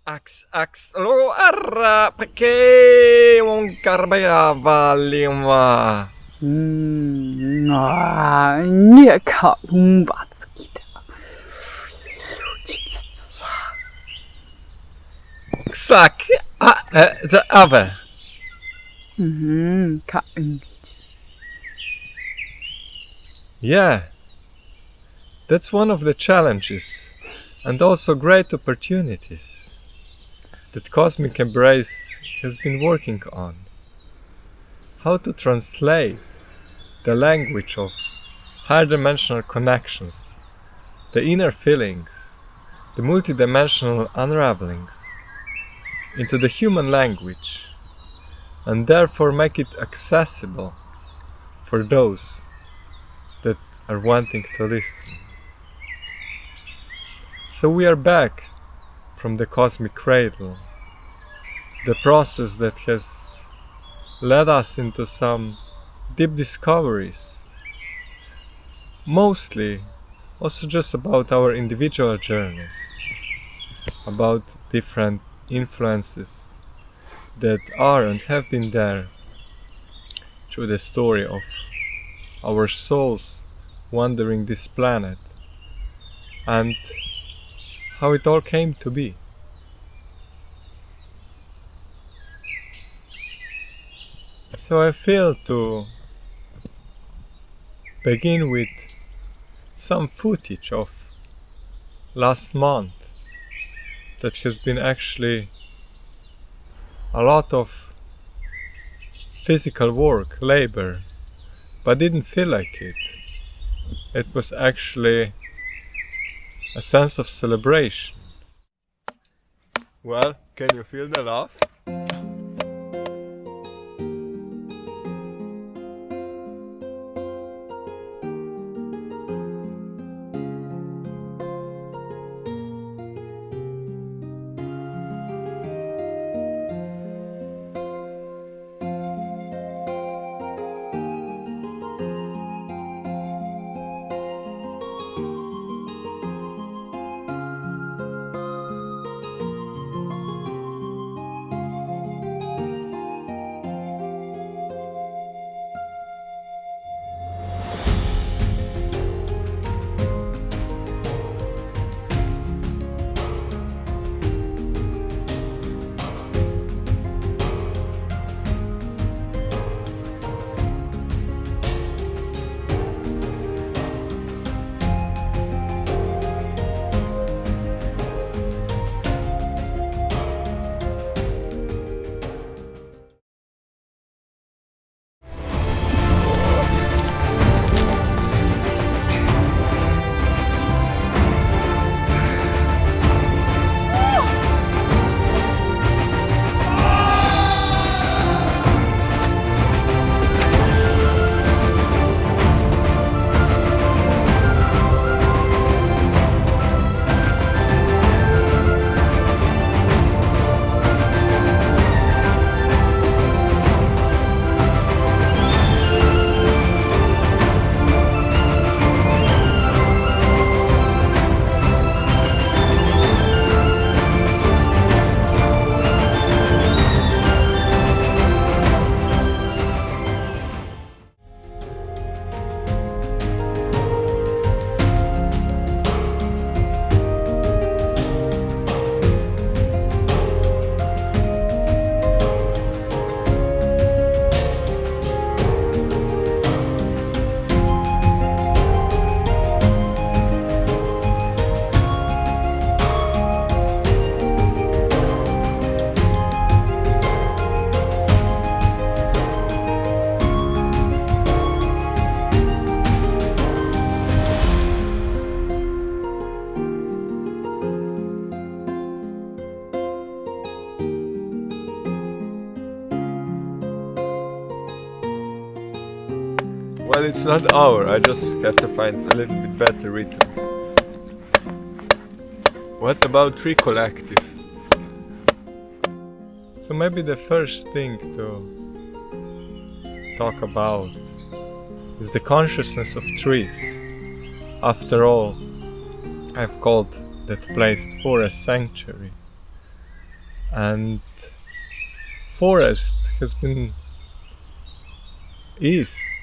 Aks, lo arra, perché non carbaiava lima. Nie KUÚ'ÇHYMA Ksak, the other. KUÚ'ÇHYMA. Yeah, that's one of the challenges and also great opportunities that Cosmic Embrace has been working on. How to translate the language of higher dimensional connections, the inner feelings, the multidimensional unravelings into the human language, and therefore make it accessible for those that are wanting to listen. So we are back from the cosmic cradle, the process that has led us into some deep discoveries, mostly also just about our individual journeys, about different influences that are and have been there through the story of our souls wandering this planet and how it all came to be. So I feel to begin with some footage of last month that has been actually a lot of physical work, labor, but didn't feel like it. It was actually a sense of celebration. Well, can you feel the love? Well, it's not our, I just have to find a little bit better rhythm. What about Tree Collective? So maybe the first thing to talk about is the consciousness of trees. After all, I've called that place Forest Sanctuary. And forest is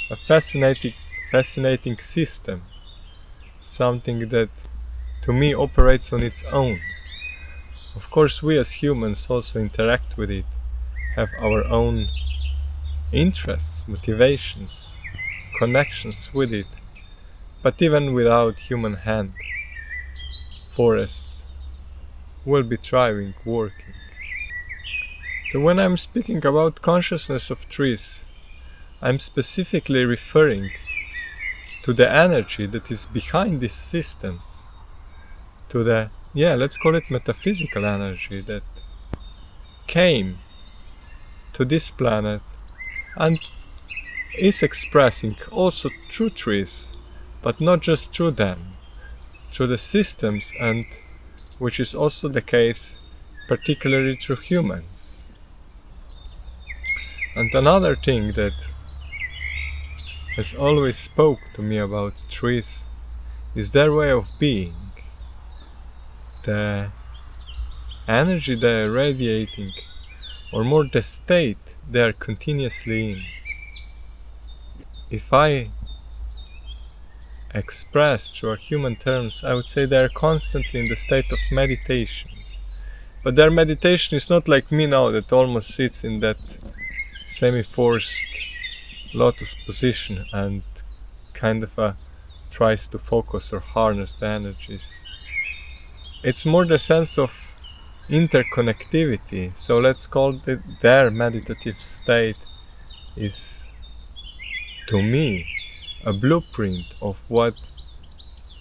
a fascinating system, something that to me operates on its own. Of course, we as humans also interact with it, have our own interests, motivations, connections with it, but even without human hand, forests will be thriving, working. So when I'm speaking about consciousness of trees, I'm specifically referring to the energy that is behind these systems, to the, let's call it metaphysical energy that came to this planet and is expressing also through trees, but not just through them, through the systems, and which is also the case particularly through humans. And another thing that has always spoke to me about trees is their way of being, the energy they are radiating, or more the state they are continuously in. If I express through human terms, I would say they are constantly in the state of meditation. But their meditation is not like me now, that almost sits in that semi-forced lotus position and kind of tries to focus or harness the energies. It's more the sense of interconnectivity. So let's call it their meditative state is, to me, a blueprint of what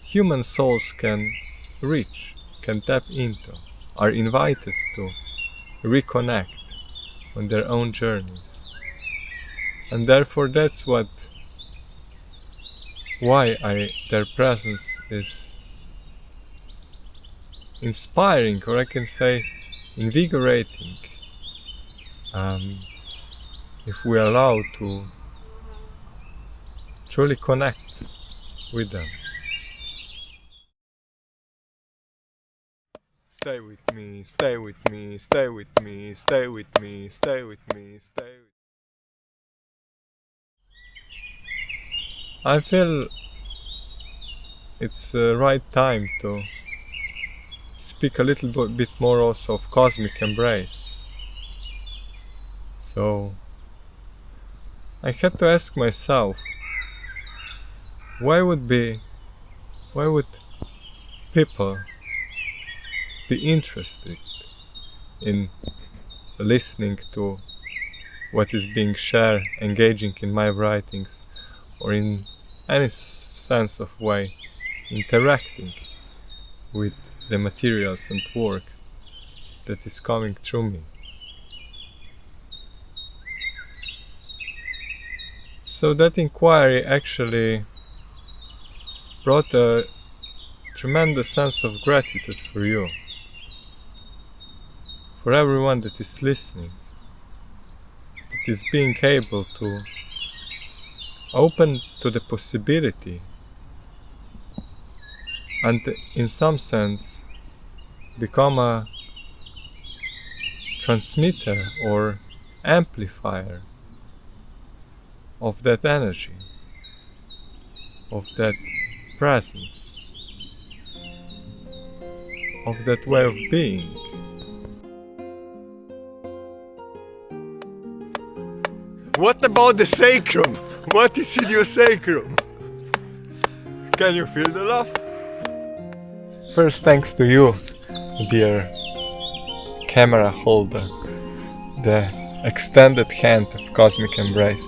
human souls can reach, can tap into, are invited to reconnect on their own journeys. And therefore that's why their presence is inspiring, or I can say invigorating, if we allow to truly connect with them. Stay with me, stay with me, stay with me, stay with me, stay with me, stay with me. I feel it's the right time to speak a little bit more also of cosmic embrace. So I had to ask myself, why would people be interested in listening to what is being shared, engaging in my writings, or in any sense of way interacting with the materials and work that is coming through me? So that inquiry actually brought a tremendous sense of gratitude for you, for everyone that is listening, that is being able to open to the possibility and in some sense become a transmitter or amplifier of that energy, of that presence, of that way of being. What about the sacrum? What is in your sacrum? Can you feel the love? First, thanks to you, dear camera holder, the extended hand of cosmic embrace.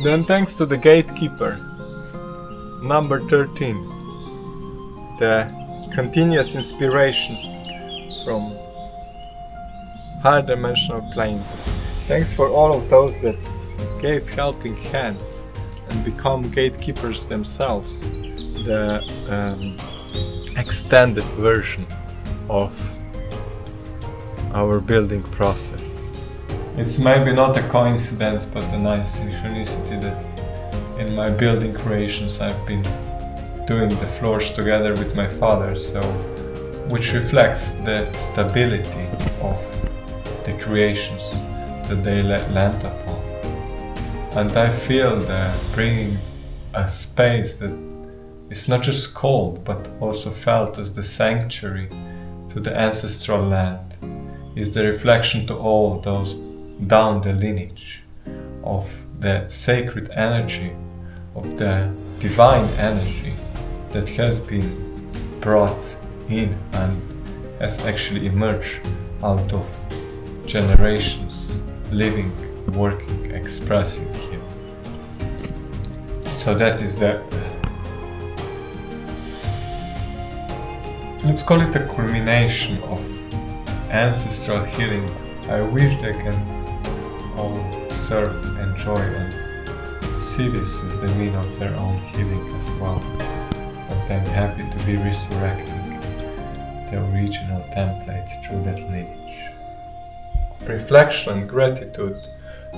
Then thanks to the gatekeeper, number 13, the continuous inspirations from higher dimensional planes. Thanks for all of those that gave helping hands and become gatekeepers themselves, the extended version of our building process. It's maybe not a coincidence, but a nice synchronicity that in my building creations I've been doing the floors together with my father, so which reflects the stability of the creations that they land upon. And I feel that bringing a space that is not just called but also felt as the sanctuary to the ancestral land is the reflection to all those down the lineage of the sacred energy, of the divine energy that has been brought in and has actually emerged out of generations living, working, expressing here. So that is the, let's call it a culmination of ancestral healing. I wish they can all serve, enjoy and see this as the mean of their own healing as well. And I'm happy to be resurrecting the original template through that lineage. Reflection and gratitude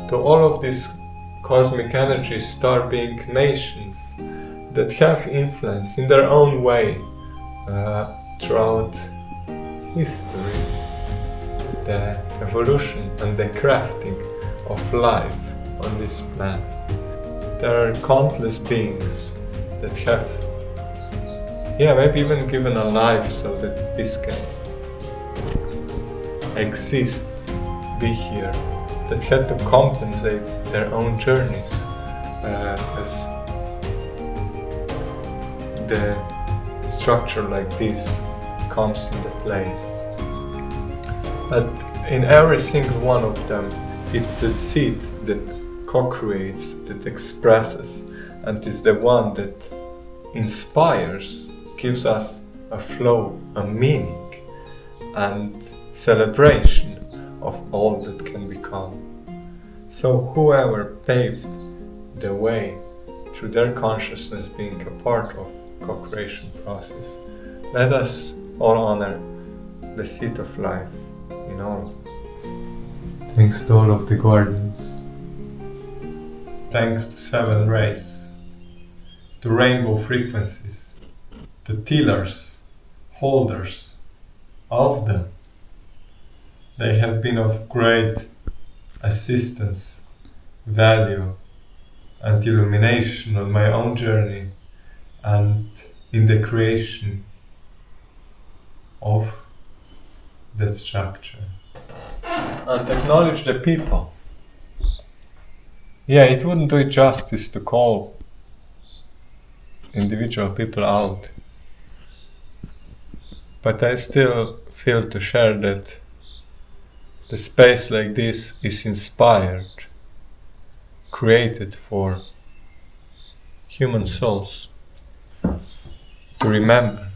to all of these cosmic energies, star being nations that have influence in their own way throughout history, the evolution and the crafting of life on this planet. There are countless beings that have, maybe even given a life so that this can exist, be here, that had to compensate their own journeys as the structure like this comes into place. But in every single one of them, it's the seed that co-creates, that expresses, and is the one that inspires, gives us a flow, a meaning, and celebration of all that can become. So whoever paved the way through their consciousness being a part of co-creation process, let us all honor the seed of life in all. Thanks to all of the guardians. Thanks to seven rays, to rainbow frequencies, to tillers, holders of them. They have been of great assistance, value, and illumination on my own journey and in the creation of that structure. And acknowledge the people. It wouldn't do it justice to call individual people out, but I still feel to share that the space like this is inspired, created for human souls to remember,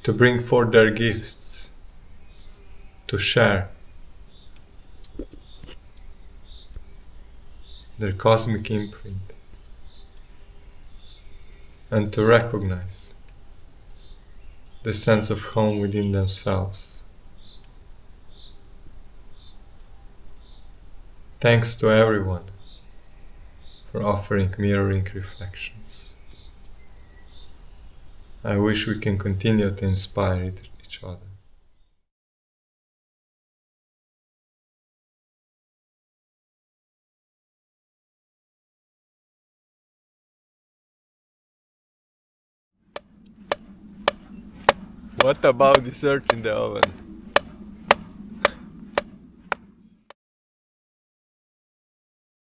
to bring forth their gifts, to share their cosmic imprint, and to recognize the sense of home within themselves. Thanks to everyone for offering mirroring reflections. I wish we can continue to inspire each other. What about dessert in the oven?